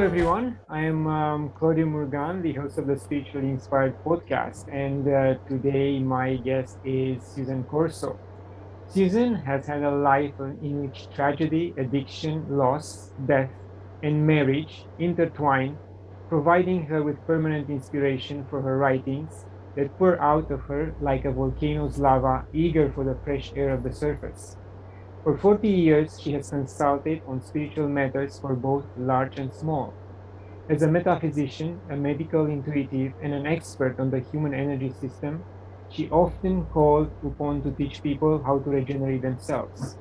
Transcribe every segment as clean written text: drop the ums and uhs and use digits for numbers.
everyone. I am Claudiu Murgan, the host of the Spiritually Inspired podcast, and today my guest is Susan Corso. Susan has had a life in which tragedy, addiction, loss, death, and marriage intertwine, providing her with permanent inspiration for her writings that pour out of her like a volcano's lava, eager for the fresh air of the surface. For 40 years, she has consulted on spiritual matters for both large and small. As a metaphysician, a medical intuitive, and an expert on the human energy system, she often called upon to teach people how to regenerate themselves.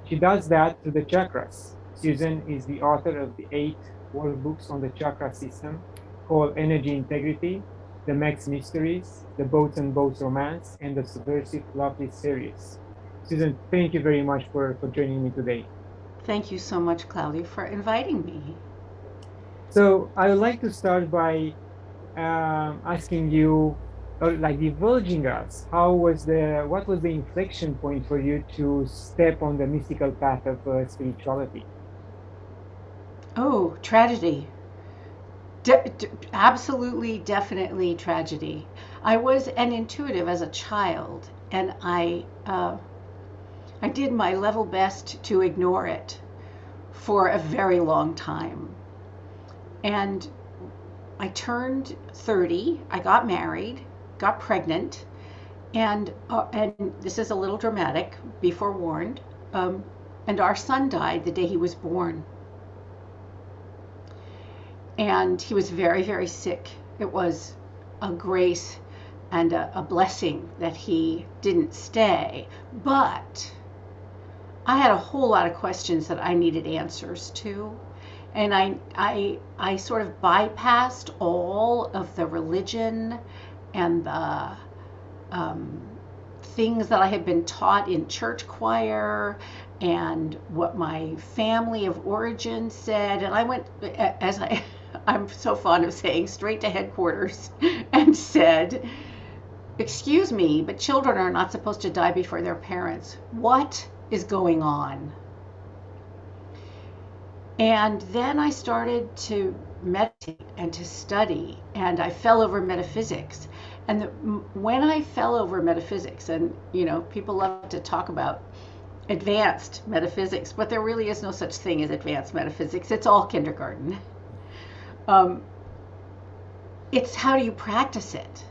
She does that through the chakras. Susan is the author of the 8 workbooks on the chakra system called Energy Integrity, The Max Mysteries, The Boats and Boats Romance, and the Subversive Lovely series. Susan, thank you very much for joining me today. Thank you so much, Claudia, for inviting me. So I would like to start by asking you, or like divulging us, what was the inflection point for you to step on the mystical path of spirituality? Oh, tragedy. Absolutely, definitely tragedy. I was an intuitive as a child, and I did my level best to ignore it for a very long time. And I turned 30, I got married, got pregnant, and this is a little dramatic, be forewarned. Um, and our son died the day he was born. And he was very, very sick. It was a grace and a blessing that he didn't stay. But I had a whole lot of questions that I needed answers to. And I sort of bypassed all of the religion and the um, things that I had been taught in church choir and what my family of origin said. And I went, as I'm so fond of saying, straight to headquarters and said, "Excuse me, but children are not supposed to die before their parents. What is going on?" And then I started to meditate and to study, and I fell over metaphysics. And when I fell over metaphysics, and people love to talk about advanced metaphysics, but there really is no such thing as advanced metaphysics. It's all kindergarten. Um, it's how do you practice it?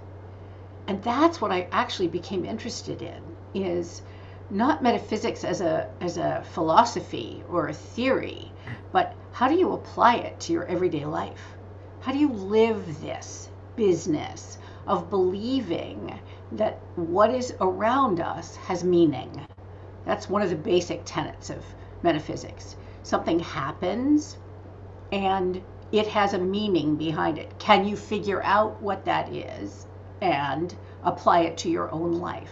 And that's what I actually became interested in, is not metaphysics as a philosophy or a theory, but how do you apply it to your everyday life? How do you live this business of believing that what is around us has meaning? That's one of the basic tenets of metaphysics. Something happens and it has a meaning behind it. Can you figure out what that is and apply it to your own life?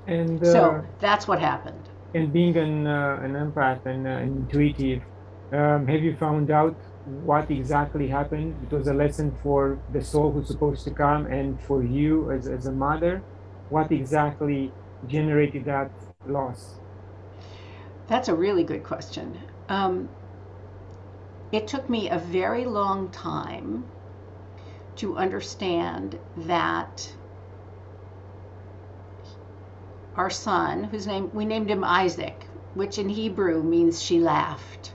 And So that's what happened. being an empath and intuitive, have you found out what exactly happened? It was a lesson for the soul who's supposed to come, and for you as a mother, what exactly generated that loss? That's a really good question. Um, it took me a very long time to understand that our son, whose name we named him Isaac, which in Hebrew means she laughed,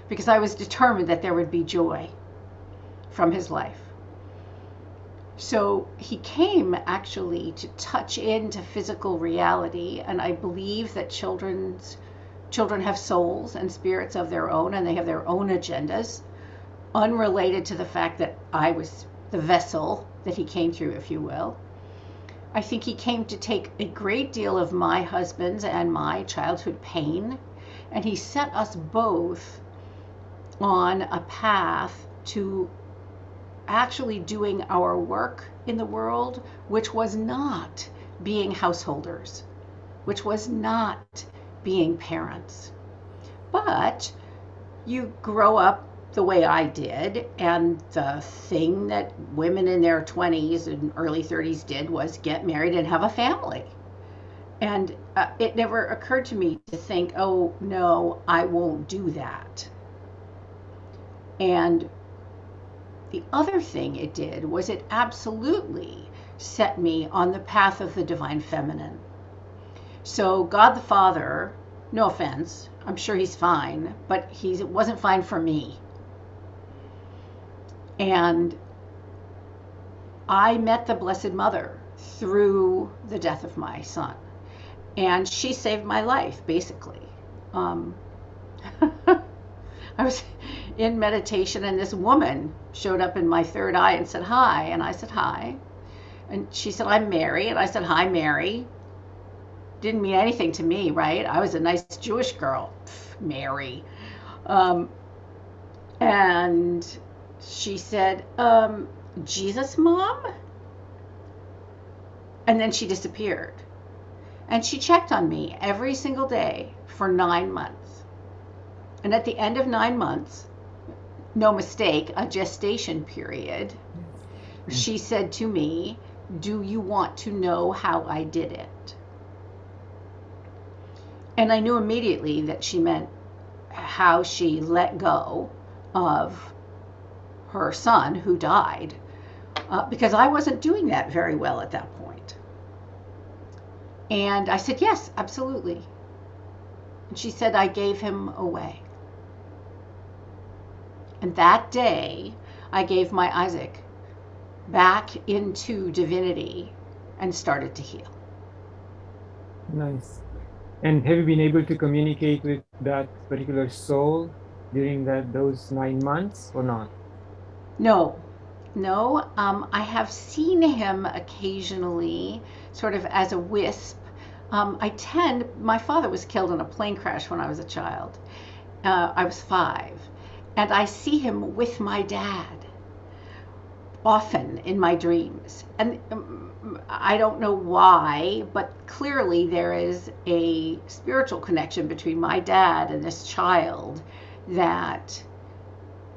because I was determined that there would be joy from his life. So he came actually to touch into physical reality, and I believe that children have souls and spirits of their own, and they have their own agendas, unrelated to the fact that I was the vessel that he came through, if you will. I think he came to take a great deal of my husband's and my childhood pain, and he set us both on a path to actually doing our work in the world, which was not being householders, which was not being parents. But you grow up the way I did, and the thing that women in their 20s and early 30s did was get married and have a family. And it never occurred to me to think, oh, no, I won't do that. And the other thing it did was it absolutely set me on the path of the divine feminine. So God the Father, no offense, I'm sure he's fine, but he wasn't fine for me. And I met the Blessed Mother through the death of my son. And she saved my life, basically. Um, I was in meditation, and this woman showed up in my third eye and said, "Hi." And I said, "Hi." And she said, "I'm Mary." And I said, "Hi, Mary." Didn't mean anything to me, right? I was a nice Jewish girl. Pff, Mary. Um, and she said, "Jesus, Mom?" And then she disappeared. And she checked on me every single day for 9 months. And at the end of 9 months, no mistake, a gestation period, she said to me, "Do you want to know how I did it?" And I knew immediately that she meant how she let go of her son who died, because I wasn't doing that very well at that point. And I said, "Yes, absolutely." And she said, "I gave him away." And that day, I gave my Isaac back into divinity and started to heal. Nice. And have you been able to communicate with that particular soul during those 9 months or not? No, no. I have seen him occasionally, sort of as a wisp. My father was killed in a plane crash when I was a child. I was 5. And I see him with my dad often in my dreams. And I don't know why, but clearly there is a spiritual connection between my dad and this child that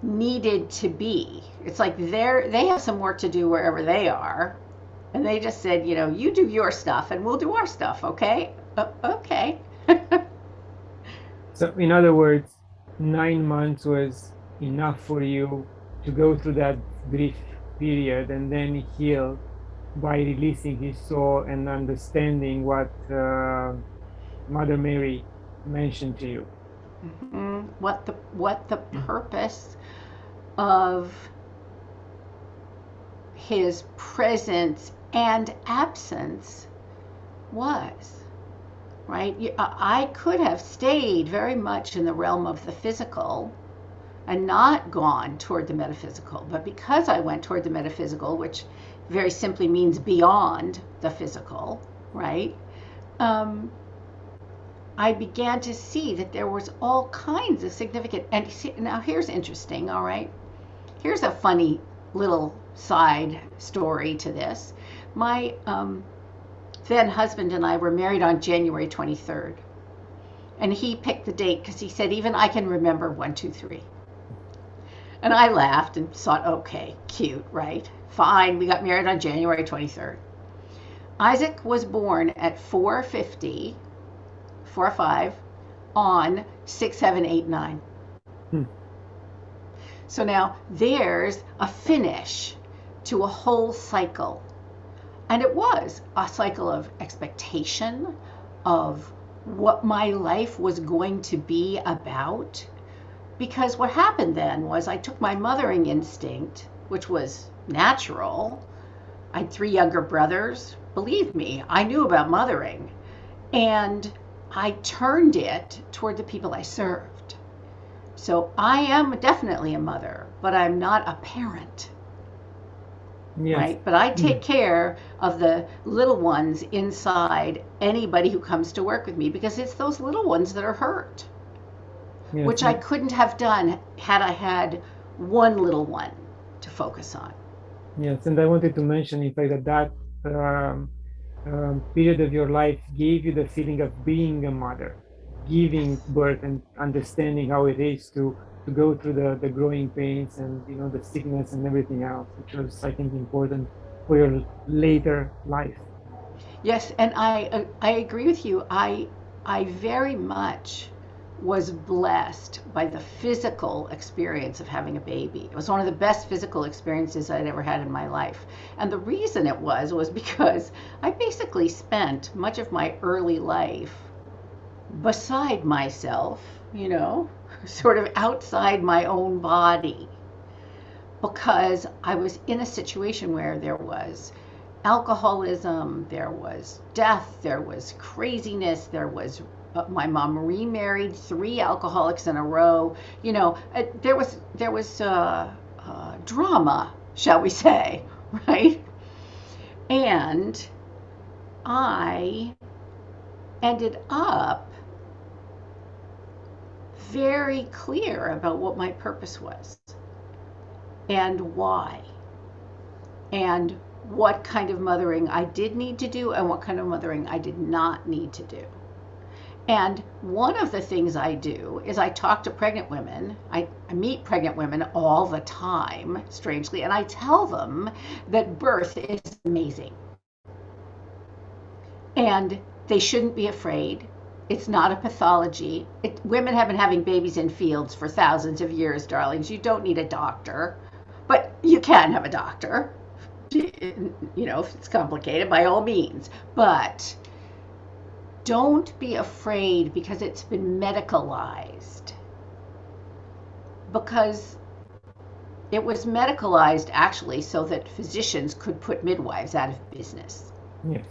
needed to be. It's like they have some work to do wherever they are. And they just said, you do your stuff and we'll do our stuff, okay? Okay. So, in other words, 9 months was enough for you to go through that grief period and then heal by releasing his soul and understanding what Mother Mary mentioned to you. Mm-hmm. What the purpose of his presence and absence was, right? I could have stayed very much in the realm of the physical and not gone toward the metaphysical. But because I went toward the metaphysical, which very simply means beyond the physical, right? I began to see that there was all kinds of significant, and see, now here's interesting, all right? Here's a funny little side story to this. My then husband and I were married on January 23rd. And he picked the date because he said, "Even I can remember 1, 2, 3." And I laughed and thought, okay, cute, right? Fine, we got married on January 23rd. Isaac was born at 4:50, 4:05 on 6, 7, 8, 9. So now there's a finish to a whole cycle. And it was a cycle of expectation, of what my life was going to be about. Because what happened then was I took my mothering instinct, which was natural. I had 3 younger brothers. Believe me, I knew about mothering. And I turned it toward the people I served. So I am definitely a mother, but I'm not a parent. Yes. Right? But I take care of the little ones inside anybody who comes to work with me, because it's those little ones that are hurt. Yes. Which I couldn't have done had I had one little one to focus on. Yes, and I wanted to mention, in fact, that period of your life gave you the feeling of being a mother, giving birth and understanding how it is to go through the growing pains and the sickness and everything else, which was, I think, important for your later life. Yes, and I agree with you. I very much was blessed by the physical experience of having a baby. It was one of the best physical experiences I'd ever had in my life. And the reason it was because I basically spent much of my early life beside myself, sort of outside my own body, because I was in a situation where there was alcoholism, there was death, there was craziness, there was my mom remarried 3 alcoholics in a row. There was drama, shall we say, right? And I ended up very clear about what my purpose was and why, and what kind of mothering I did need to do and what kind of mothering I did not need to do. And one of the things I do is I talk to pregnant women. I meet pregnant women all the time, strangely, and I tell them that birth is amazing. And they shouldn't be afraid. It's not a pathology. Women have been having babies in fields for thousands of years, darlings. You don't need a doctor, but you can have a doctor. If it's complicated, by all means. But don't be afraid because it's been medicalized. Because it was medicalized actually so that physicians could put midwives out of business. Yes.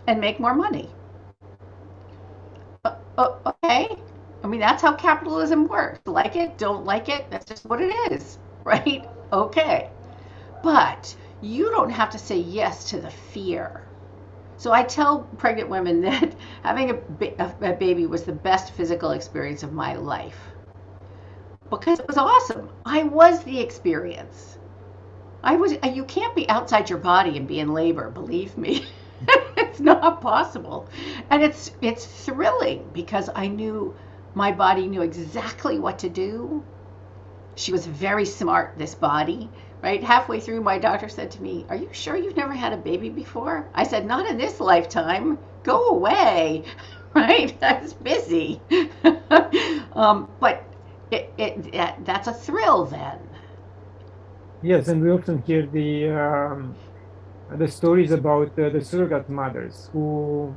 And make more money. Okay? I mean, that's how capitalism works. Like it, don't like it, that's just what it is, right? Okay. But you don't have to say yes to the fear. So I tell pregnant women that having a baby was the best physical experience of my life. Because it was awesome. I was the experience. You can't be outside your body and be in labor, believe me. It's not possible. And it's thrilling because I knew my body knew exactly what to do. She was very smart, this body, right? Halfway through, my doctor said to me, "Are you sure you've never had a baby before?" I said, "Not in this lifetime. Go away," right? I was busy. But that's a thrill then. Yes, and we often hear the stories about the surrogate mothers who,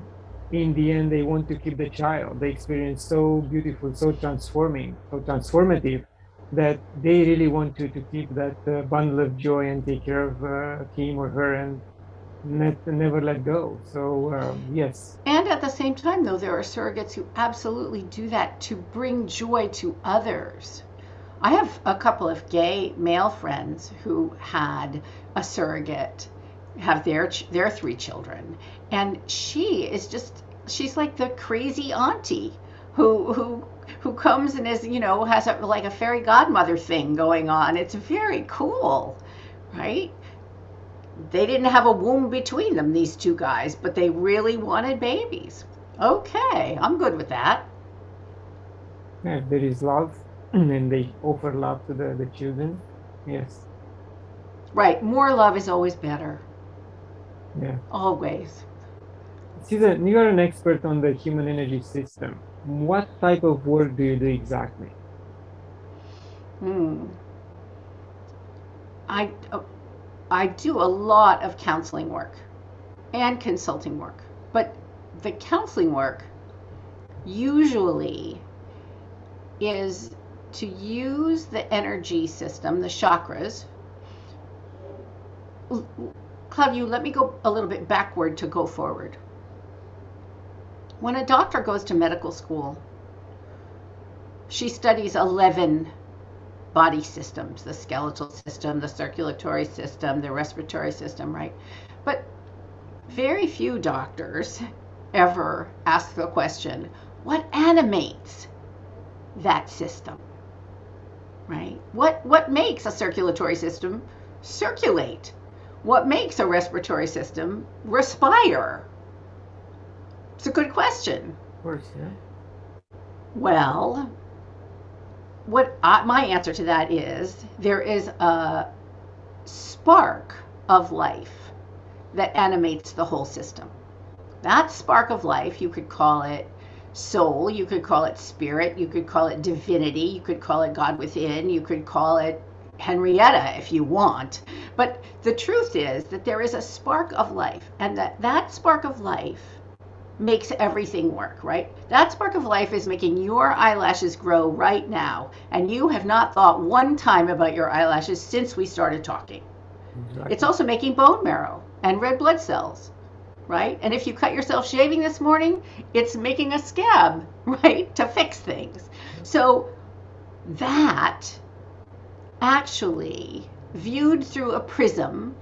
in the end, they want to keep the child. They experience so beautiful, so transformative, that they really want to keep that bundle of joy and take care of him or her and never let go. So yes. And at the same time, though, there are surrogates who absolutely do that to bring joy to others. I have a couple of gay male friends who had a surrogate have their 3 children, and she's like the crazy auntie who comes and is has like a fairy godmother thing going on. It's very cool, right? They didn't have a womb between them, these 2 guys, but they really wanted babies. Okay, I'm good with that. Yeah, there is love, and they offer love to the children. Yes. Right, more love is always better. Yeah. Always. Susan, you are an expert on the human energy system. What type of work do you do exactly? I do a lot of counseling work and consulting work, but the counseling work usually is to use the energy system, the chakras. Claudiu, let me go a little bit backward to go forward. When a doctor goes to medical school, she studies 11 body systems, the skeletal system, the circulatory system, the respiratory system, right? But very few doctors ever ask the question, what animates that system, right? What makes a circulatory system circulate? What makes a respiratory system respire? It's a good question. Of course, yeah. Well, my answer to that is there is a spark of life that animates the whole system. That spark of life, you could call it soul, you could call it spirit, you could call it divinity, you could call it God within, you could call it Henrietta if you want. But the truth is that there is a spark of life, and that spark of life makes everything work, right? That spark of life is making your eyelashes grow right now, and you have not thought one time about your eyelashes since we started talking. Exactly. It's also making bone marrow and red blood cells, right? And if you cut yourself shaving this morning, it's making a scab, right, to fix things. So that actually, viewed through a prism,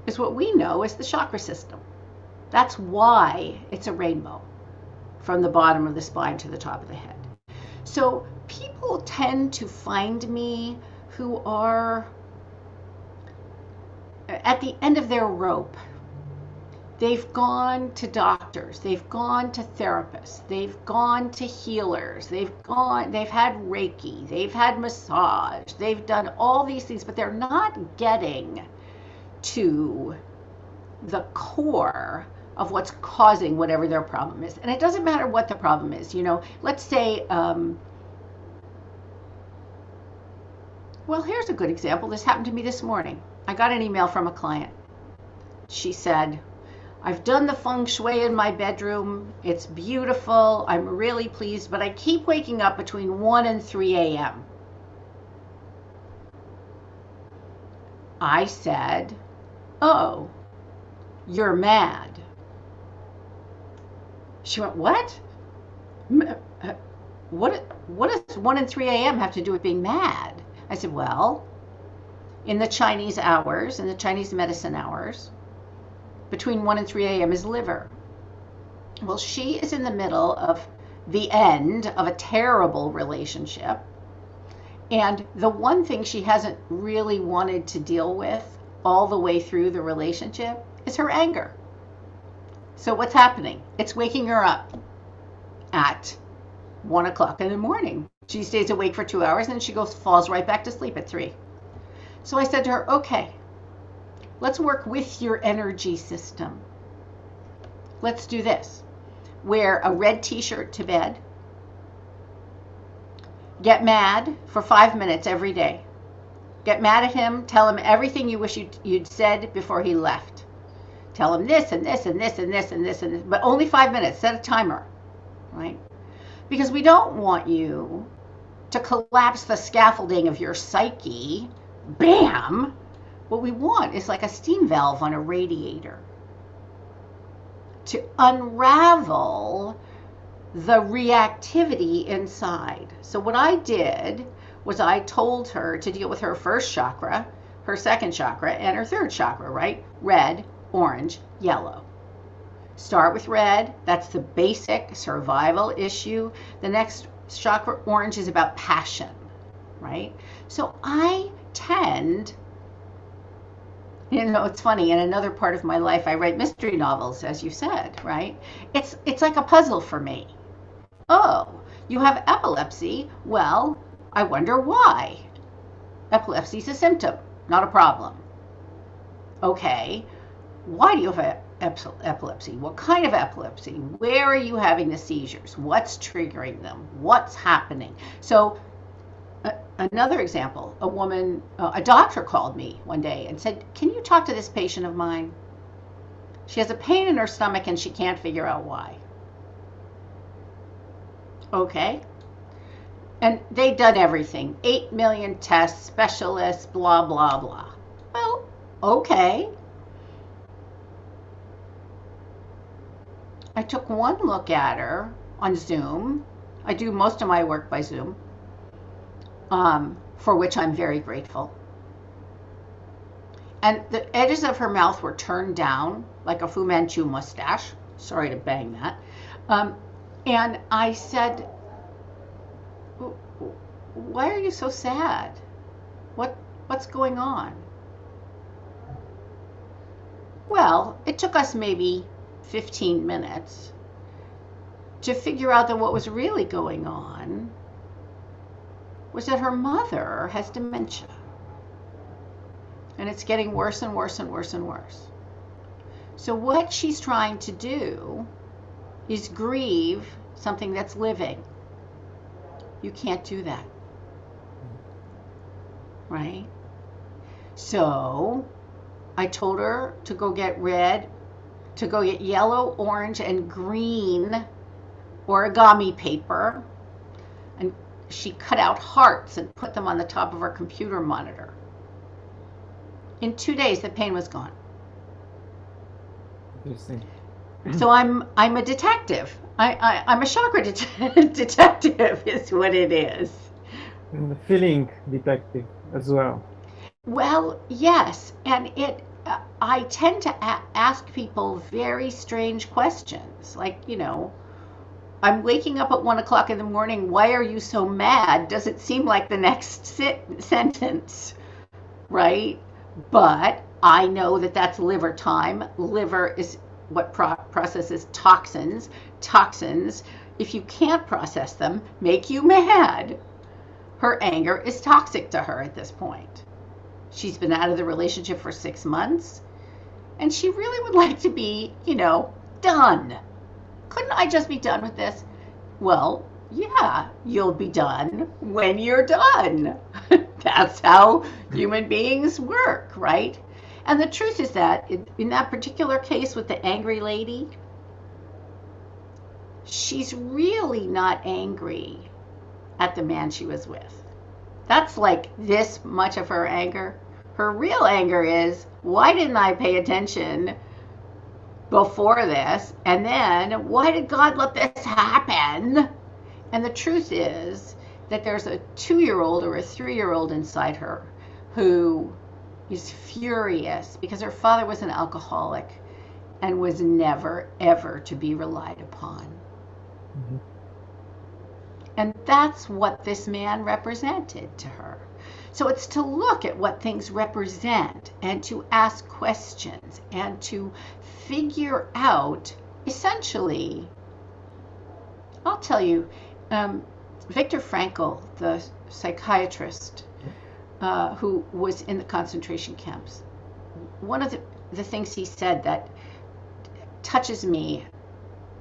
is what we know as the chakra system. That's why it's a rainbow from the bottom of the spine to the top of the head. So people tend to find me who are at the end of their rope. They've gone to doctors, they've gone to therapists, they've gone to healers, they've had Reiki, they've had massage, they've done all these things, but they're not getting to the core of what's causing whatever their problem is. And it doesn't matter what the problem is. Let's say, well, here's a good example. This happened to me this morning. I got an email from a client. She said, I've done the feng shui in my bedroom. It's beautiful. I'm really pleased, but I keep waking up between 1 and 3 a.m. I said, oh, you're mad. She went, what? What does 1 and 3 a.m. have to do with being mad? I said, well, in the Chinese hours, in the Chinese medicine hours, between 1 and 3 a.m. is liver. Well, she is in the middle of the end of a terrible relationship. And the one thing she hasn't really wanted to deal with all the way through the relationship is her anger. So what's happening? It's waking her up at 1 o'clock in the morning. She stays awake for 2 hours and she falls right back to sleep at 3. So I said to her, okay, let's work with your energy system. Let's do this. Wear a red t-shirt to bed. Get mad for 5 minutes every day. Get mad at him. Tell him everything you wish you'd said before he left. Tell him this and this and this and this and this and this, but only 5 minutes. Set a timer, right? Because we don't want you to collapse the scaffolding of your psyche. Bam! What we want is like a steam valve on a radiator to unravel the reactivity inside. So what I did was I told her to deal with her first chakra, her second chakra, and her third chakra, right? Red, orange, yellow. Start with red. That's the basic survival issue. The next chakra, orange, is about passion, right? So I tend, it's funny, in another part of my life, I write mystery novels, as you said, right? It's like a puzzle for me. Oh, you have epilepsy. Well, I wonder why. Epilepsy is a symptom, not a problem. Okay, why do you have epilepsy? What kind of epilepsy? Where are you having the seizures? What's triggering them? What's happening? So another example, a doctor called me one day and said, can you talk to this patient of mine? She has a pain in her stomach and she can't figure out why. Okay. And they've done everything. 8 million tests, specialists, blah, blah, blah. Well, okay. I took one look at her on Zoom. I do most of my work by Zoom, for which I'm very grateful. And the edges of her mouth were turned down like a Fu Manchu mustache. Sorry to bang that. And I said, why are you so sad? What's going on? Well, it took us maybe 15 minutes to figure out that what was really going on was that her mother has dementia. And it's getting worse and worse and worse and worse. So what she's trying to do is grieve something that's living. You can't do that, right? So I told her to go get yellow, orange, and green origami paper. And she cut out hearts and put them on the top of her computer monitor. In 2 days, the pain was gone. Interesting. So I'm a detective. I'm a chakra detective is what it is. And the feeling detective as well. Well, yes, and I tend to ask people very strange questions, like, I'm waking up at 1 o'clock in the morning. Why are you so mad? Does it seem like the next sentence, right? But I know that that's liver time. Liver is what processes toxins. Toxins, if you can't process them, make you mad. Her anger is toxic to her at this point. She's been out of the relationship for 6 months, and she really would like to be, done. Couldn't I just be done with this? Well, yeah, you'll be done when you're done. That's how human beings work, right? And the truth is that in that particular case with the angry lady, she's really not angry at the man she was with. That's like this much of her anger. Her real anger is, why didn't I pay attention before this? And then, why did God let this happen? And the truth is that there's a 2-year-old or a 3-year-old inside her who is furious because her father was an alcoholic and was never, ever to be relied upon. Mm-hmm. And that's what this man represented to her. So it's to look at what things represent and to ask questions and to figure out, essentially, I'll tell you, Viktor Frankl, the psychiatrist who was in the concentration camps, one of the things he said that touches me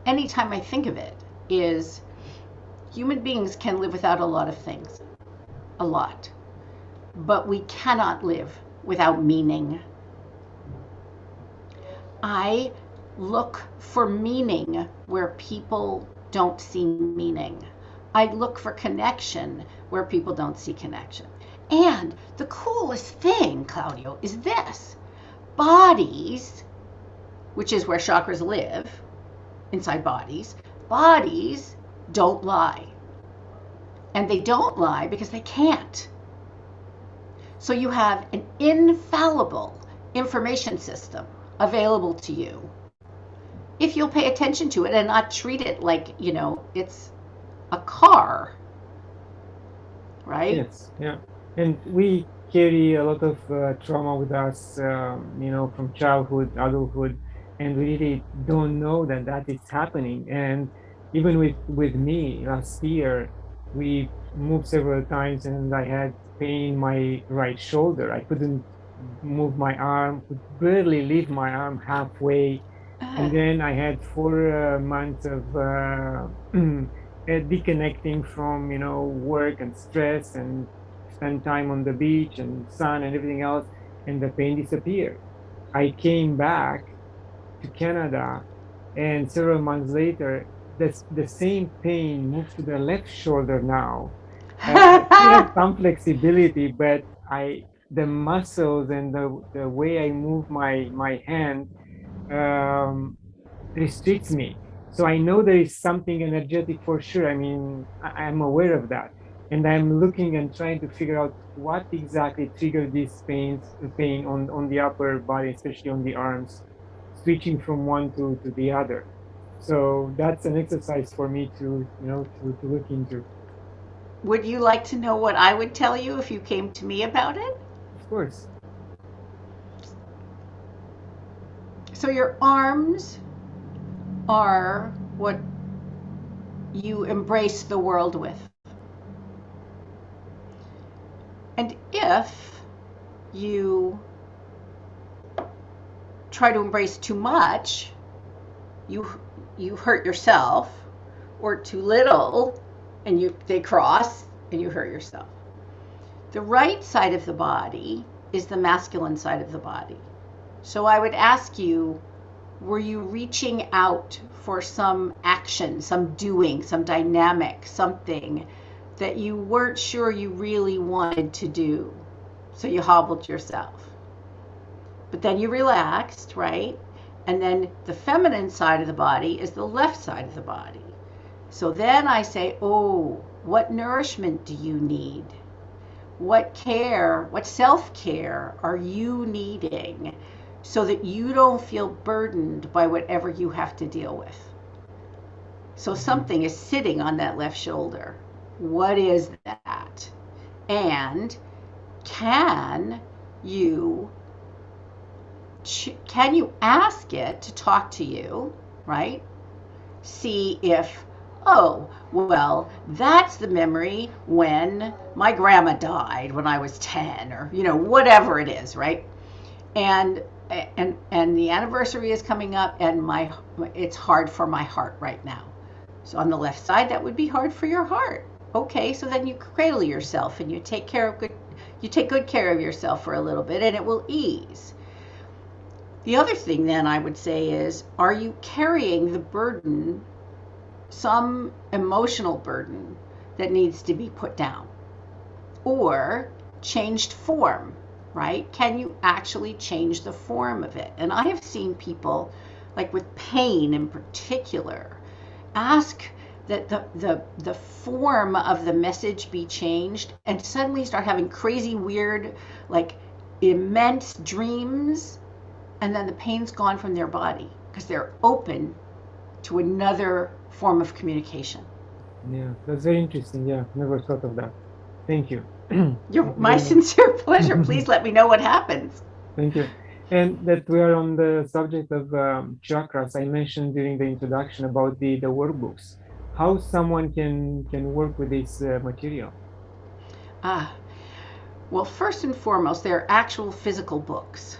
anytime I think of it is human beings can live without a lot of things, a lot, but we cannot live without meaning. I look for meaning where people don't see meaning. I look for connection where people don't see connection. And the coolest thing, Claudio, is this. Bodies, which is where chakras live, inside bodies don't lie. And they don't lie because they can't. So you have an infallible information system available to you if you'll pay attention to it and not treat it like, it's a car, right? Yes, yeah. And we carry a lot of trauma with us, from childhood, adulthood, and we really don't know that is happening. And even with me last year, we moved several times, and I had pain in my right shoulder. I couldn't move my arm, could barely leave my arm halfway. And then I had 4 months of disconnecting from work and stress, and spend time on the beach and sun and everything else, and the pain disappeared. I came back to Canada, and several months later, the same pain moved to the left shoulder now. I still have some flexibility, but the muscles and the way I move my hand um, restricts me. So I know there is something energetic for sure. I mean, I'm aware of that. And I'm looking and trying to figure out what exactly triggered these pain on the upper body, especially on the arms, switching from one to the other. So that's an exercise for me to look into. Would you like to know what I would tell you if you came to me about it? Of course. So your arms are what you embrace the world with. And if you try to embrace too much, you hurt yourself, or too little, and they cross and you hurt yourself. The right side of the body is the masculine side of the body. So I would ask you, were you reaching out for some action, some doing, some dynamic, something that you weren't sure you really wanted to do? So you hobbled yourself. But then you relaxed, right? And then the feminine side of the body is the left side of the body. So then I say, oh, what nourishment do you need? What care, what self-care are you needing so that you don't feel burdened by whatever you have to deal with? So something is sitting on that left shoulder. What is that? And can you ask it to talk to you, right? See if, oh, well, that's the memory when my grandma died when I was 10, or whatever it is, right? And the anniversary is coming up, and it's hard for my heart right now. So on the left side, that would be hard for your heart. Okay, so then you cradle yourself and you take good care of yourself for a little bit, and it will ease. The other thing then I would say is, are you carrying the burden, some emotional burden that needs to be put down or changed form, right? Can you actually change the form of it? And I have seen people, like with pain in particular, ask that the form of the message be changed, and suddenly start having crazy, weird, like immense dreams, and then the pain's gone from their body because they're open to another form of communication. Yeah, that's very interesting. Yeah, never thought of that. Thank you. My sincere pleasure. Please let me know what happens. Thank you. And that we are on the subject of chakras, I mentioned during the introduction about the workbooks. How someone can work with this material? Well, first and foremost, they're actual physical books,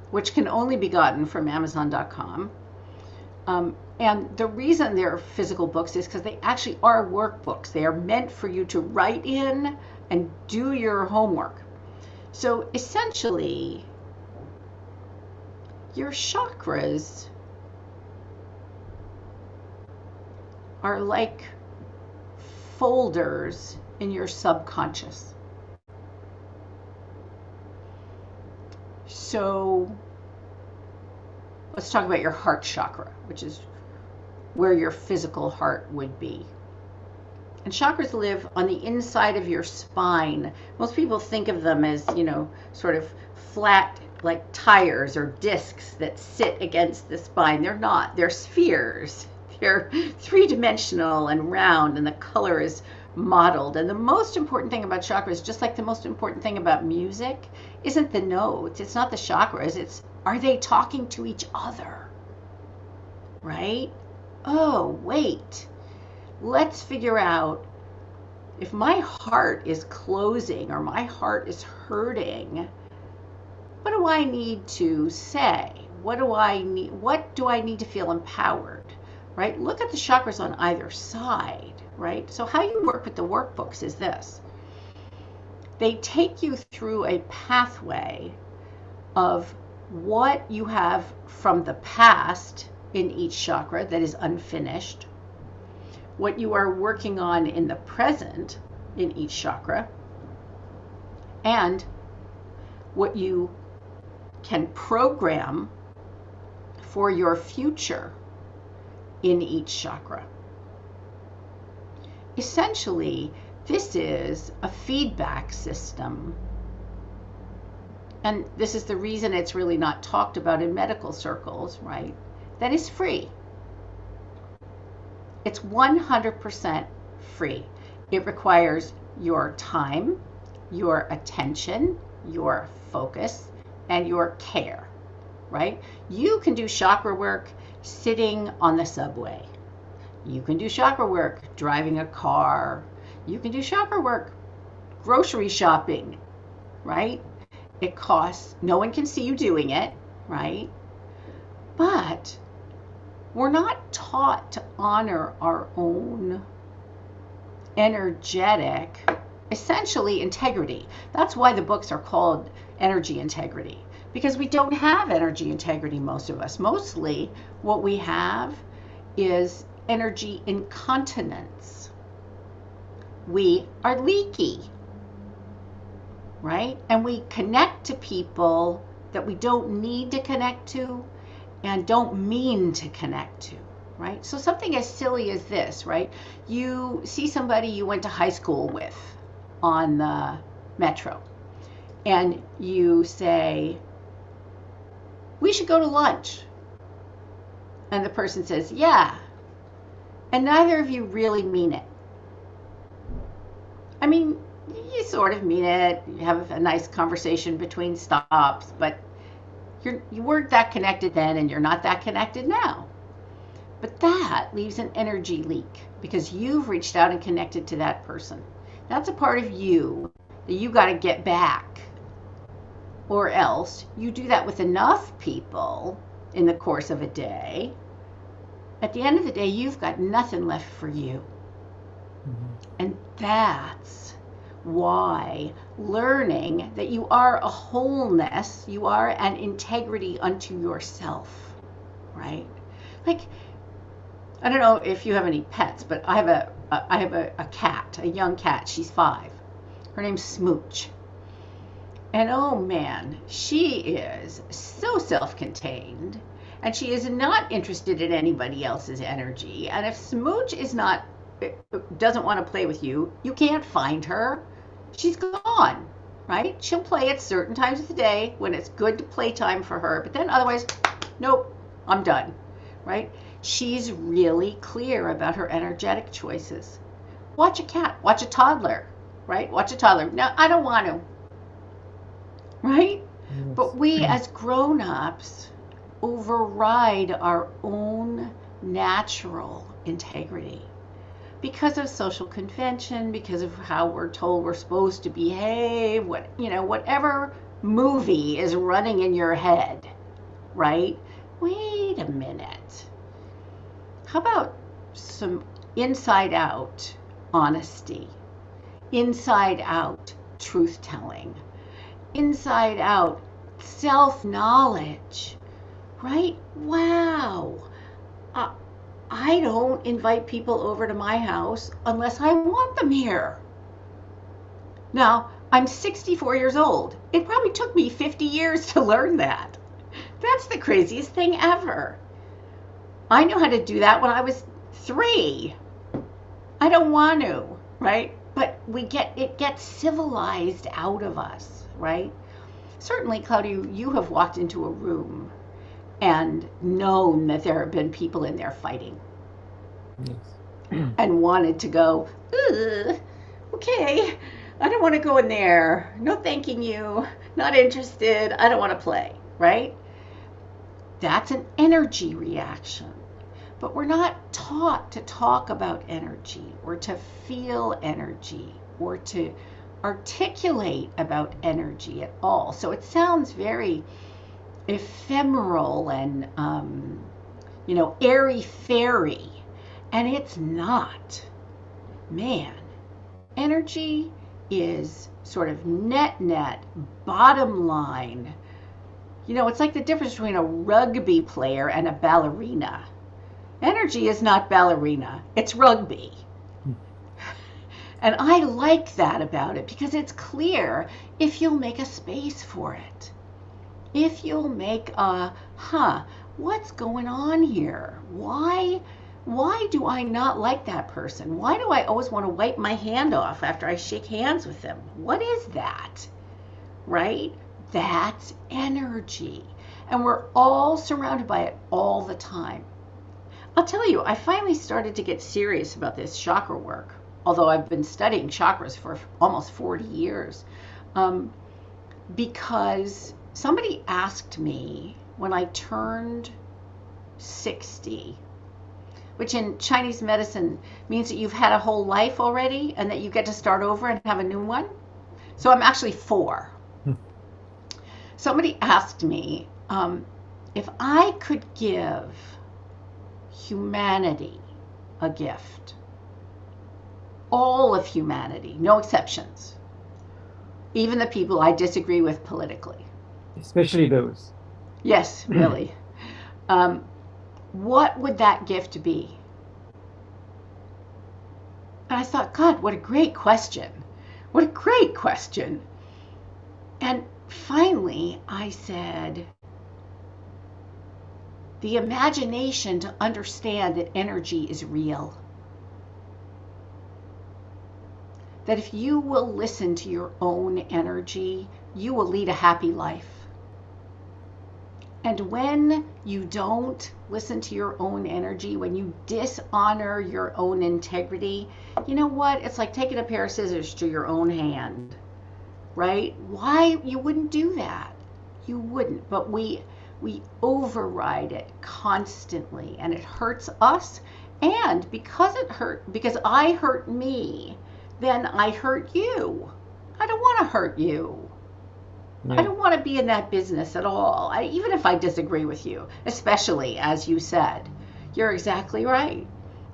which can only be gotten from Amazon.com. And the reason they're physical books is because they actually are workbooks. They are meant for you to write in and do your homework. So essentially, your chakras are like folders in your subconscious. So let's talk about your heart chakra, which is where your physical heart would be. And chakras live on the inside of your spine. Most people think of them as, sort of flat, like tires or discs that sit against the spine. They're not. They're spheres. They're three-dimensional and round, and the color is modeled. And the most important thing about chakras, just like the most important thing about music, isn't the notes. It's not the chakras. It's, are they talking to each other? Right? Oh, wait. Let's figure out, if my heart is closing or my heart is hurting, what do I need to say? What do I need to feel empowered? Right? Look at the chakras on either side, right? So how you work with the workbooks is this. They take you through a pathway of what you have from the past in each chakra that is unfinished, what you are working on in the present in each chakra, and what you can program for your future in each chakra. Essentially, this is a feedback system. And this is the reason it's really not talked about in medical circles, right? That is free. It's 100% free. It requires your time, your attention, your focus, and your care, right? You can do chakra work sitting on the subway. You can do chakra work driving a car. You can do chakra work grocery shopping, right? It costs, no one can see you doing it, right? But we're not taught to honor our own energetic, essentially integrity. That's why the books are called Energy Integrity, because we don't have energy integrity, most of us. Mostly what we have is energy incontinence. We are leaky, right? And we connect to people that we don't need to connect to and don't mean to connect to, right? So something as silly as this, right? You see somebody you went to high school with on the metro, and you say, we should go to lunch. And the person says, yeah. And neither of you really mean it. I mean, you sort of mean it. You have a nice conversation between stops, but you weren't that connected then, and you're not that connected now. But that leaves an energy leak because you've reached out and connected to that person. That's a part of you that you got to get back. Or else you do that with enough people in the course of a day. At the end of the day, you've got nothing left for you. And that's why learning that you are a wholeness, you are an integrity unto yourself, right? Like, I don't know if you have any pets, but I have a cat, a young cat. She's 5. Her name's Smooch. And oh man, she is so self-contained, and she is not interested in anybody else's energy. And if Smooch doesn't want to play with you, you can't find her. She's gone, right? She'll play at certain times of the day when it's good to play time for her, but then otherwise, nope, I'm done, right? She's really clear about her energetic choices. Watch a cat, watch a toddler, right? Watch a toddler. No, I don't want to, right? Yes. But we as grown-ups override our own natural integrity because of social convention, because of how we're told we're supposed to behave, whatever movie is running in your head, right? Wait a minute. How about some inside out honesty, inside out truth telling, inside out self-knowledge, right? Wow. I don't invite people over to my house unless I want them here. Now, I'm 64 years old. It probably took me 50 years to learn that. That's the craziest thing ever. I knew how to do that when I was 3. I don't want to, right? But it gets civilized out of us, right? Certainly, Claudiu, you have walked into a room and known that there have been people in there fighting. Yes. And wanted to go, okay, I don't want to go in there. No thanking you. Not interested. I don't want to play, right? That's an energy reaction. But we're not taught to talk about energy or to feel energy or to articulate about energy at all. So it sounds very ephemeral and airy-fairy, and it's not. Man, energy is sort of net bottom line. It's like the difference between a rugby player and a ballerina. Energy is not ballerina, it's rugby. And I like that about it because it's clear if you'll make a space for it. If you'll make what's going on here? Why do I not like that person? Why do I always want to wipe my hand off after I shake hands with them? What is that? Right? That's energy. And we're all surrounded by it all the time. I'll tell you, I finally started to get serious about this chakra work, although I've been studying chakras for almost 40 years, because somebody asked me when I turned 60, which in Chinese medicine means that you've had a whole life already and that you get to start over and have a new one. So I'm actually 4. Somebody asked me if I could give humanity a gift. All of humanity, no exceptions. Even the people I disagree with politically. Especially those. Yes, really. Um, what would that gift be? And I thought, God, what a great question. What a great question. And finally, I said, the imagination to understand that energy is real. That if you will listen to your own energy, you will lead a happy life. And when you don't listen to your own energy, when you dishonor your own integrity, you know what? It's like taking a pair of scissors to your own hand, right? Why you wouldn't do that? You wouldn't, but we override it constantly, and it hurts us. And because I hurt me, then I hurt you. I don't want to hurt you. I Yeah. don't want to be in that business at all. Even if I disagree with you, especially as you said, you're exactly right.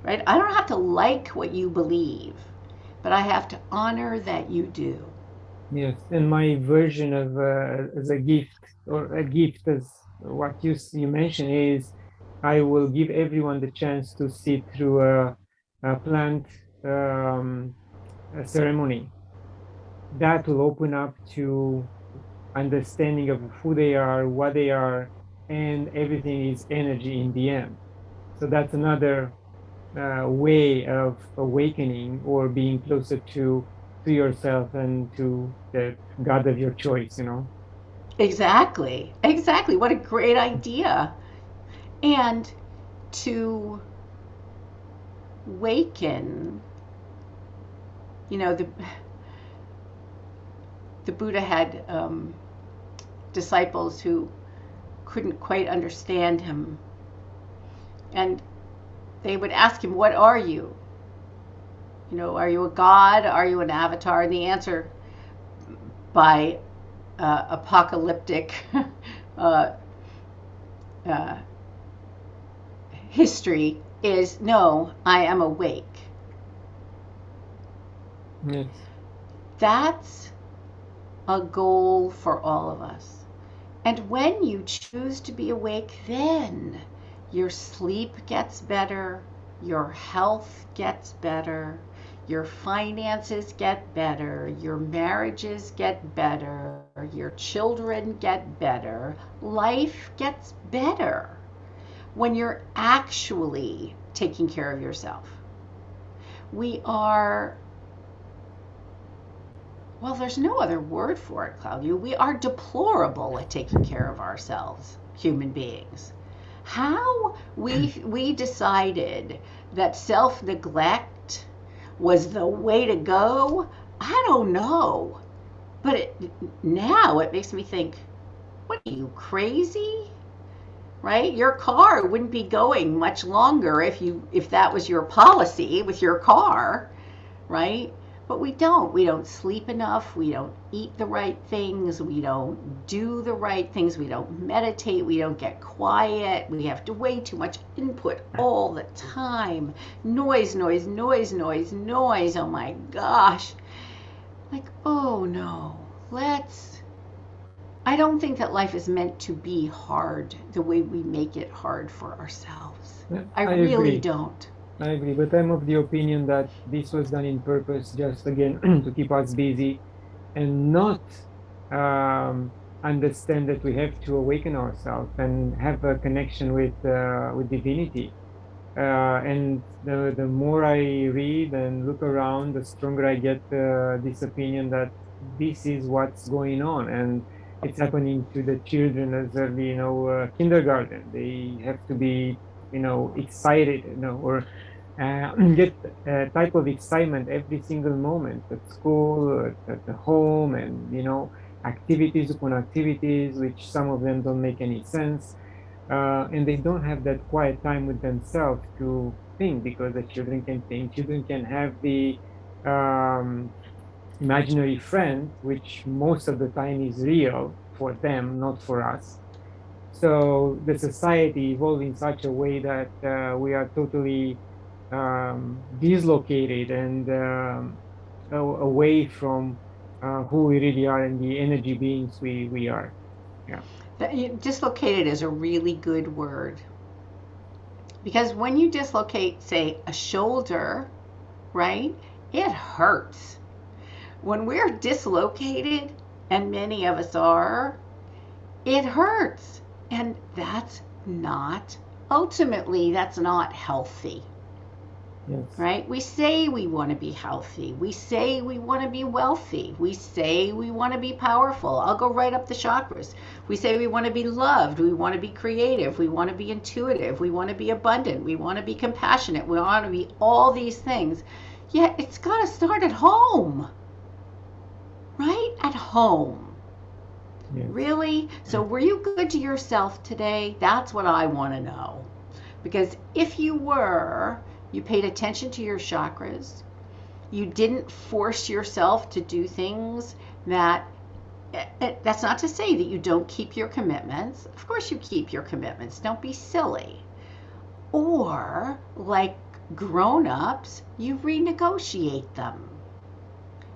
Right? I don't have to like what you believe, but I have to honor that you do. Yes. And my version of as a gift, or a gift as what you mentioned, is I will give everyone the chance to sit through a plant um, a ceremony that will open up to understanding of who they are, what they are, and everything is energy in the end. So that's another way of awakening or being closer to yourself and to the God of your choice, you know? Exactly. Exactly. What a great idea. And to waken, you know, the Buddha had disciples who couldn't quite understand him. And they would ask him, "What are you? You know, are you a god? Are you an avatar?" And the answer by apocalyptic uh, uh, history is no, I am awake. Yes. That's a goal for all of us. And when you choose to be awake, then your sleep gets better, your health gets better, your finances get better, your marriages get better, your children get better, life gets better when you're actually taking care of yourself. We are, well, there's no other word for it, Claudia. We are deplorable at taking care of ourselves, human beings. How we decided that self-neglect was the way to go, I don't know. But now it makes me think, what are you, crazy? Right? Your car wouldn't be going much longer if that was your policy with your car, right? But we don't sleep enough, we don't eat the right things, we don't do the right things, we don't meditate, we don't get quiet, we have to way too much input all the time. Noise, noise, noise, noise, noise. Oh my gosh. Like, oh no. I don't think that life is meant to be hard the way we make it hard for ourselves. Yeah, I I really agree. don't. I agree. But I'm of the opinion that this was done in purpose, just again, to keep us busy and not um, understand that we have to awaken ourselves and have a connection with divinity. And the more I read and look around, the stronger I get this opinion that this is what's going on, and it's happening to the children as early, kindergarten. They have to be, excited, or get a type of excitement every single moment at school, at the home, and activities upon activities, which some of them don't make any sense, and they don't have that quiet time with themselves to think, because the children can think. Children can have the um, imaginary friend, which most of the time is real for them, not for us. So the society evolved in such a way that we are totally dislocated and away from who we really are and the energy beings we are. Yeah. Dislocated is a really good word because when you dislocate, say, a shoulder, right, it hurts. When we're dislocated, and many of us are, it hurts. And ultimately, that's not healthy. Yes. Right? We say we want to be healthy. We say we want to be wealthy. We say we want to be powerful. I'll go right up the chakras. We say we want to be loved. We want to be creative. We want to be intuitive. We want to be abundant. We want to be compassionate. We want to be all these things. Yet it's got to start at home. Right? At home. Yes. Really? So were you good to yourself today? That's what I want to know. Because if you were, you paid attention to your chakras. You didn't force yourself to do things that's not to say that you don't keep your commitments. Of course you keep your commitments. Don't be silly. Or, like grown-ups, you renegotiate them.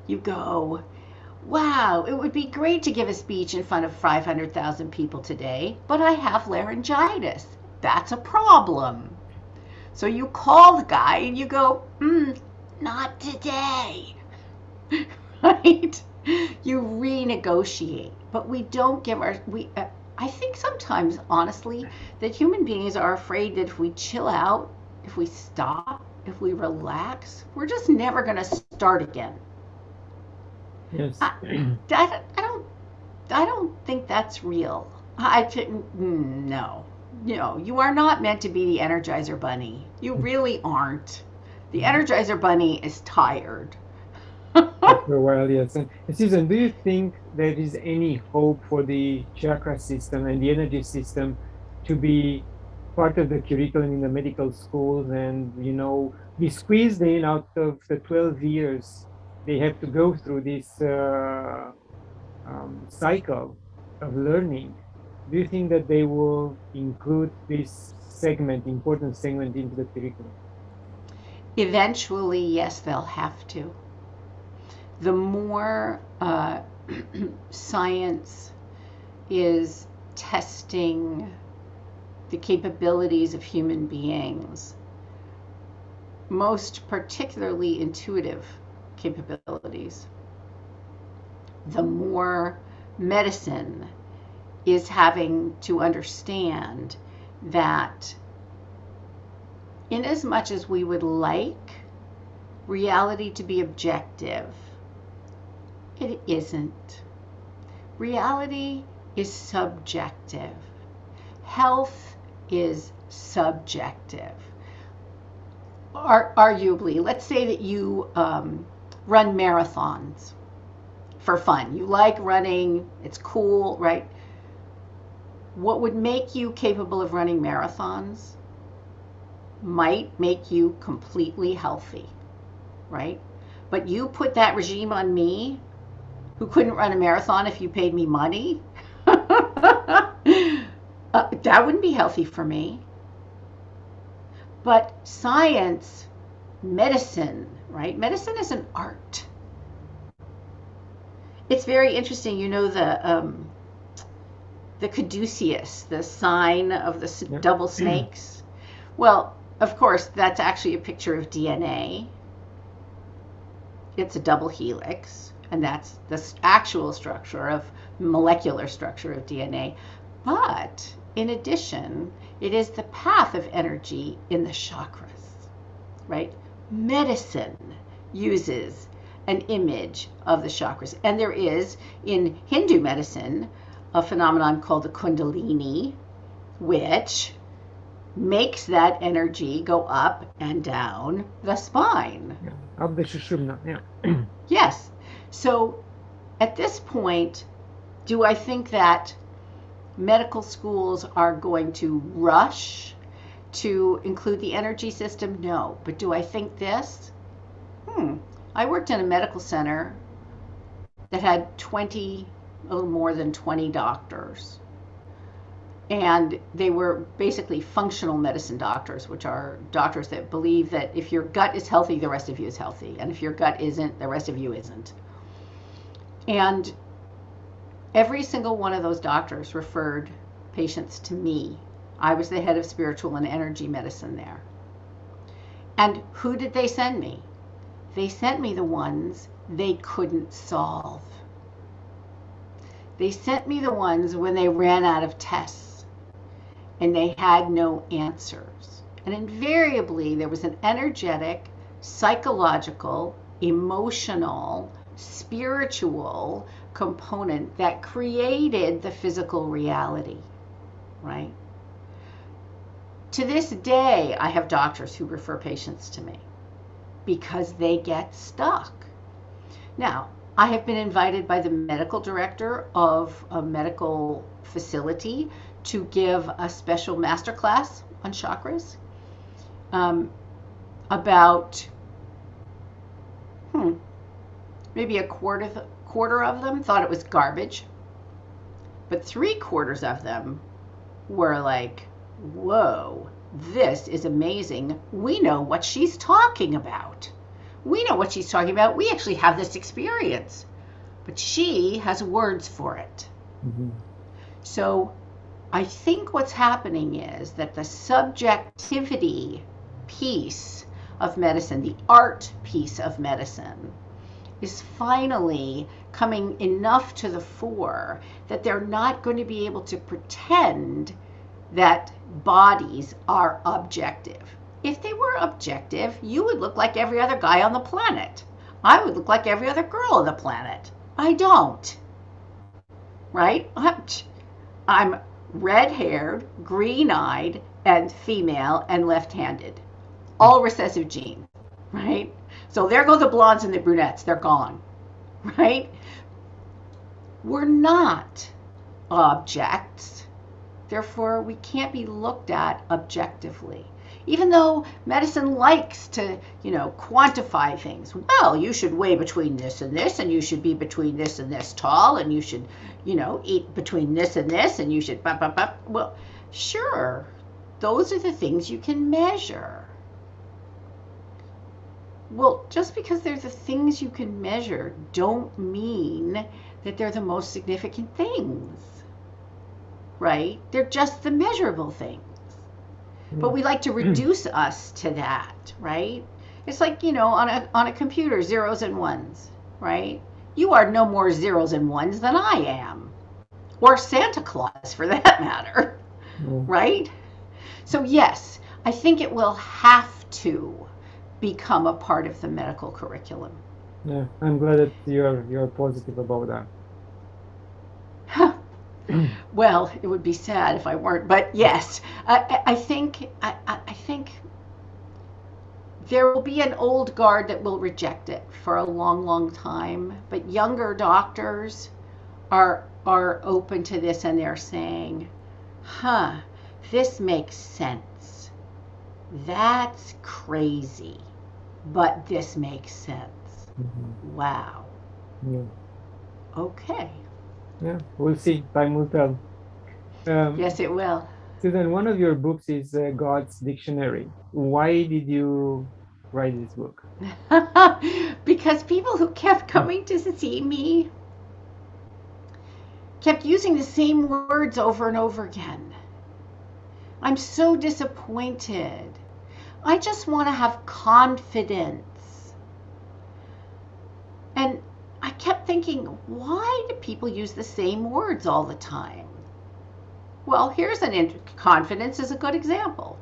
You go, wow, it would be great to give a speech in front of 500,000 people today, but I have laryngitis. That's a problem. So you call the guy and you go, not today, right? You renegotiate, but we don't give I think sometimes, honestly, that human beings are afraid that if we chill out, if we stop, if we relax, we're just never going to start again. Yes. I, I don't think that's real. I think, no. You are not meant to be the Energizer Bunny. You really aren't. The Energizer Bunny is tired. After a while, yes. And Susan, do you think there is any hope for the chakra system and the energy system to be part of the curriculum in the medical schools and, be squeezed in out of the 12 years they have to go through this cycle of learning? Do you think that they will include this important segment into the curriculum? Eventually, yes, they'll have to. The more science is testing the capabilities of human beings, most particularly intuitive capabilities, the more medicine is having to understand that in as much as we would like reality to be objective, it isn't. Reality is subjective. Health is subjective. Arguably, let's say that you run marathons for fun. You like running, it's cool, right? What would make you capable of running marathons might make you completely healthy, right? But you put that regime on me, who couldn't run a marathon if you paid me money, that wouldn't be healthy for me. But science, medicine, right? Medicine is an art. It's very interesting. The caduceus, the sign of the double snakes. Well, of course, that's actually a picture of DNA. It's a double helix, and that's the actual molecular structure of DNA. But in addition, it is the path of energy in the chakras, right? Medicine uses an image of the chakras. And there is, in Hindu medicine, a phenomenon called the Kundalini, which makes that energy go up and down the spine. Yeah. Up the Shushumna, yeah. Yes. So at this point, do I think that medical schools are going to rush to include the energy system? No. But do I think this? I worked in a medical center that had a little more than 20 doctors. And they were basically functional medicine doctors, which are doctors that believe that if your gut is healthy, the rest of you is healthy. And if your gut isn't, the rest of you isn't. And every single one of those doctors referred patients to me. I was the head of spiritual and energy medicine there. And who did they send me? They sent me the ones they couldn't solve. They sent me the ones when they ran out of tests and they had no answers. And invariably, there was an energetic, psychological, emotional, spiritual component that created the physical reality, right? To this day, I have doctors who refer patients to me because they get stuck. Now, I have been invited by the medical director of a medical facility to give a special masterclass on chakras. About maybe a quarter of them thought it was garbage, but 3/4 of them were like, whoa, this is amazing. We know what she's talking about. We know what she's talking about. We actually have this experience, but she has words for it. Mm-hmm. So I think what's happening is that the subjectivity piece of medicine, the art piece of medicine, is finally coming enough to the fore that they're not going to be able to pretend that bodies are objective. If they were objective, you would look like every other guy on the planet. I would look like every other girl on the planet. I don't. Right? I'm red-haired, green-eyed, and female and left-handed. All recessive genes, right? So there go the blondes and the brunettes. They're gone, right? We're not objects. Therefore, we can't be looked at objectively. Even though medicine likes to, quantify things. Well, you should weigh between this and this, and you should be between this and this tall, and you should, eat between this and this, and you should, Well, sure, those are the things you can measure. Well, just because they're the things you can measure don't mean that they're the most significant things, right? They're just the measurable things. But we like to reduce us to that, right? It's like, on a computer, zeros and ones, right? You are no more zeros and ones than I am, or Santa Claus for that matter, right? So yes, I think it will have to become a part of the medical curriculum. Yeah, I'm glad that you're positive about that. Well, it would be sad if I weren't, but yes, I think there will be an old guard that will reject it for a long, long time, but younger doctors are open to this, and they're saying, this makes sense. That's crazy, but this makes sense. Mm-hmm. Wow. Yeah. Okay. Yeah, we'll see. Time will tell. Yes, it will. Susan, one of your books is God's Dictionary. Why did you write this book? Because people who kept coming to see me kept using the same words over and over again. I'm so disappointed. I just want to have confidence. And I kept thinking, why do people use the same words all the time? Well, here's confidence is a good example.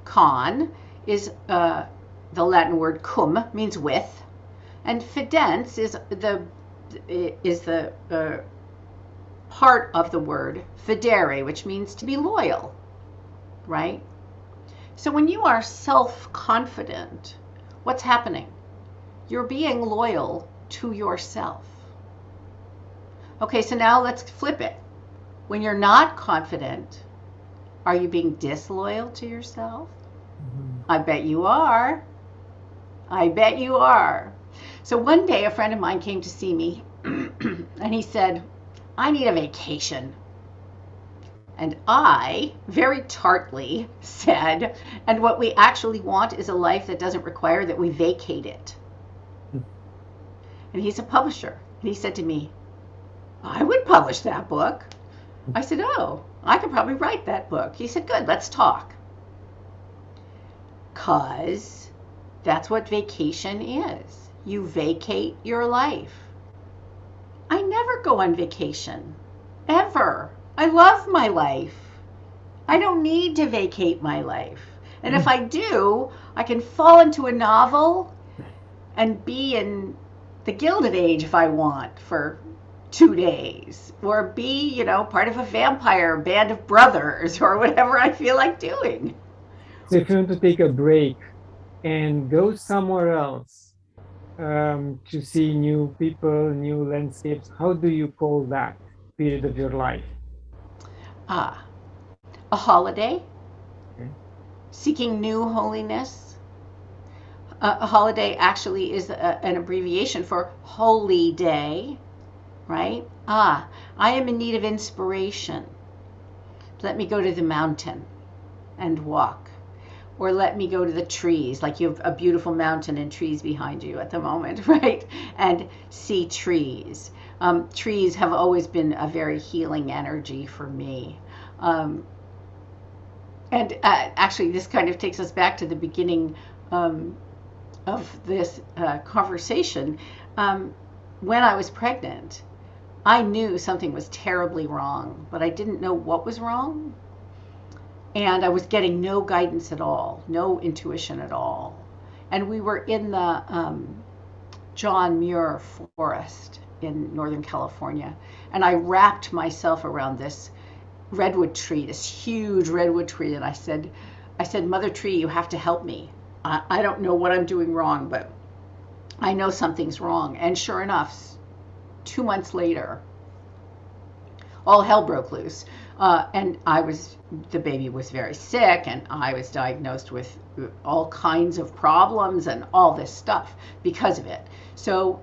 Con is the Latin word cum, means with, and fidens is the part of the word fidere, which means to be loyal, right? So when you are self-confident, what's happening? You're being loyal to yourself. Okay, so now let's flip it. When you're not confident, are you being disloyal to yourself? Mm-hmm. I bet you are. I bet you are. So one day a friend of mine came to see me and he said, I need a vacation. And I very tartly said, and what we actually want is a life that doesn't require that we vacate it. And he's a publisher. And he said to me, I would publish that book. I said, oh, I could probably write that book. He said, good, let's talk. Because that's what vacation is. You vacate your life. I never go on vacation, ever. I love my life. I don't need to vacate my life. And if I do, I can fall into a novel and be in the Gilded Age if I want for 2 days, or be, part of a vampire band of brothers, or whatever I feel like doing. So if you want to take a break and go somewhere else to see new people, new landscapes, how do you call that period of your life? Ah, a holiday, Okay. seeking new holiness. A holiday actually is an abbreviation for holy day, right? Ah, I am in need of inspiration. Let me go to the mountain and walk. Or let me go to the trees, like you have a beautiful mountain and trees behind you at the moment, right? And see trees. Trees have always been a very healing energy for me. And actually, this kind of takes us back to the beginning of this conversation. When I was pregnant, I knew something was terribly wrong, but I didn't know what was wrong. And I was getting no guidance at all, no intuition at all. And we were in the John Muir forest in Northern California. And I wrapped myself around this redwood tree, this huge redwood tree. And I said, Mother Tree, you have to help me. I don't know what I'm doing wrong, but I know something's wrong. And sure enough, 2 months later, all hell broke loose. And the baby was very sick, and I was diagnosed with all kinds of problems and all this stuff because of it. So,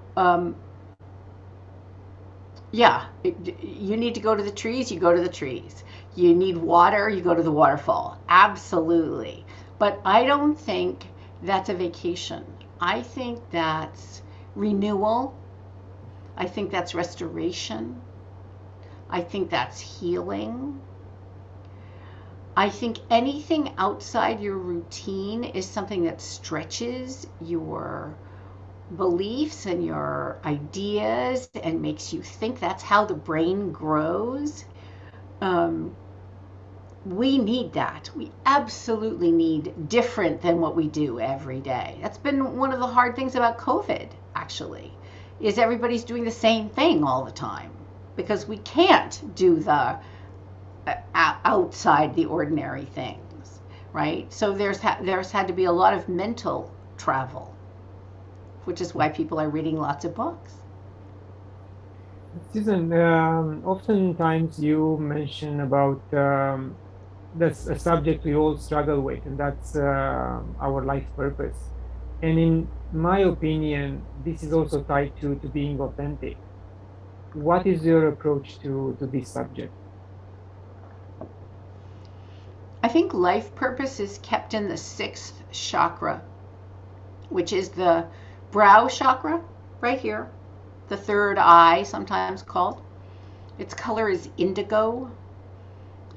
you need to go to the trees, you go to the trees. You need water, you go to the waterfall. Absolutely. But I don't think that's a vacation. I think that's renewal. I think that's restoration. I think that's healing. I think anything outside your routine is something that stretches your beliefs and your ideas and makes you think. That's how the brain grows. We need that. We absolutely need different than what we do every day. That's been one of the hard things about COVID, actually, is everybody's doing the same thing all the time because we can't do the outside the ordinary things, right? So there's had to be a lot of mental travel, which is why people are reading lots of books. Susan, oftentimes you mention about that's a subject we all struggle with, and that's our life purpose. And in my opinion, this is also tied to being authentic. What is your approach to this subject? I think life purpose is kept in the 6th chakra, which is the brow chakra, right here, the third eye, sometimes called. Its color is indigo,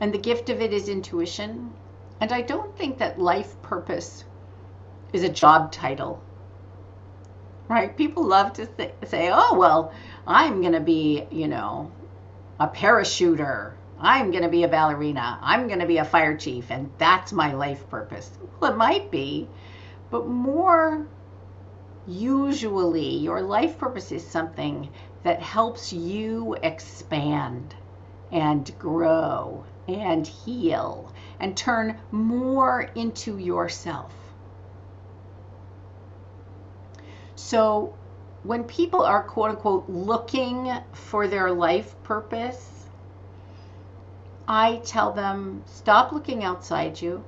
and the gift of it is intuition. And I don't think that life purpose is a job title, right? People love to say, oh, well, I'm going to be, a parachuter. I'm going to be a ballerina. I'm going to be a fire chief, and that's my life purpose. Well, it might be, but more usually your life purpose is something that helps you expand and grow and heal and turn more into yourself. So when people are quote unquote looking for their life purpose, I tell them, stop looking outside you.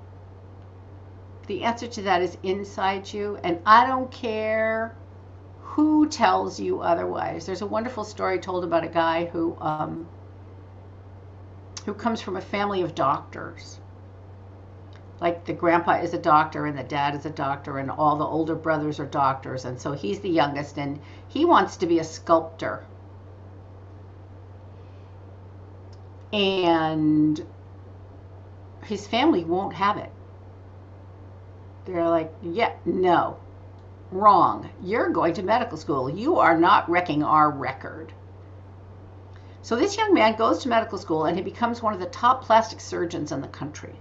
The answer to that is inside you, and I don't care who tells you otherwise. There's a wonderful story told about a guy who who comes from a family of doctors. Like the grandpa is a doctor and the dad is a doctor and all the older brothers are doctors, and so he's the youngest and he wants to be a sculptor. And his family won't have it. They're like, yeah, no, wrong. You're going to medical school. You are not wrecking our record. So this young man goes to medical school and he becomes one of the top plastic surgeons in the country.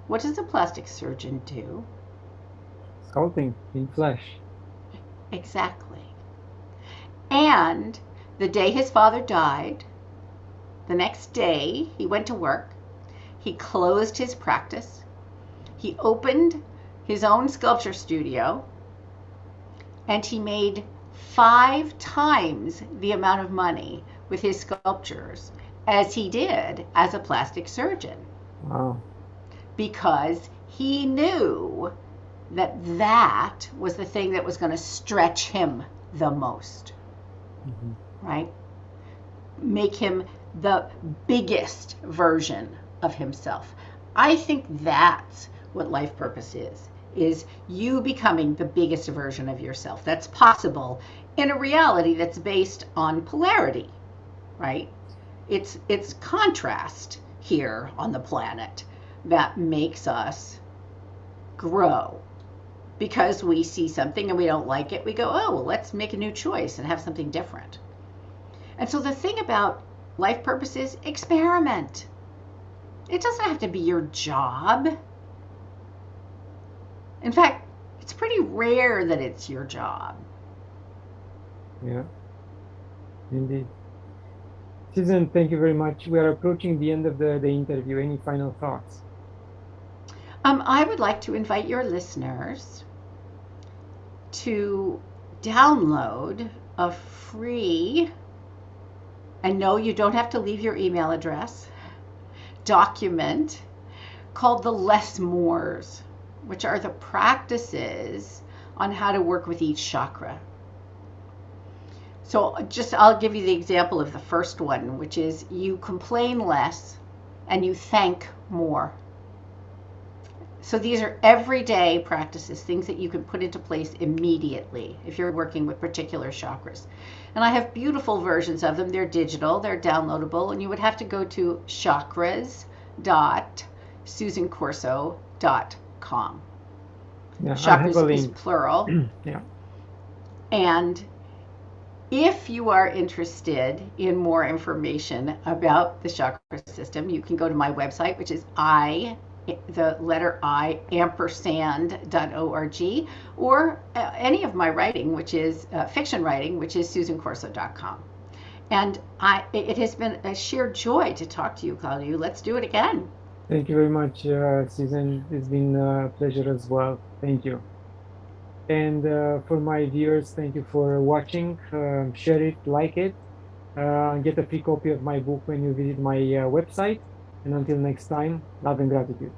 What does a plastic surgeon do? Sculpting in flesh. Exactly. And the day his father died, the next day he went to work. He closed his practice. He opened his own sculpture studio, and he made 5 times the amount of money with his sculptures as he did as a plastic surgeon. Wow. Because he knew that that was the thing that was going to stretch him the most, right? Make him the biggest version of himself. I think that's what life purpose is you becoming the biggest version of yourself. That's possible in a reality that's based on polarity, right? It's contrast here on the planet that makes us grow. Because we see something and we don't like it, we go, oh, well, let's make a new choice and have something different. And so the thing about life purpose is experiment. It doesn't have to be your job. In fact, it's pretty rare that it's your job. Yeah, indeed. Susan, thank you very much. We are approaching the end of the interview. Any final thoughts? I would like to invite your listeners to download a free, and no, you don't have to leave your email address, document called the Less Mores, which are the practices on how to work with each chakra. So I'll give you the example of the first one, which is you complain less and you thank more. So these are everyday practices, things that you can put into place immediately if you're working with particular chakras. And I have beautiful versions of them. They're digital, they're downloadable, and you would have to go to chakras.susancorso.com. Yeah, Chakras is plural. Yeah. And if you are interested in more information about the chakra system, you can go to my website, which is the letter I, ampersand.org, or any of my writing, which is fiction writing, which is susancorso.com. And it has been a sheer joy to talk to you, Claudiu. Let's do it again. Thank you very much, Susan. It's been a pleasure as well. Thank you. And for my viewers, thank you for watching. Share it, like it. Get a free copy of my book when you visit my website. And until next time, love and gratitude.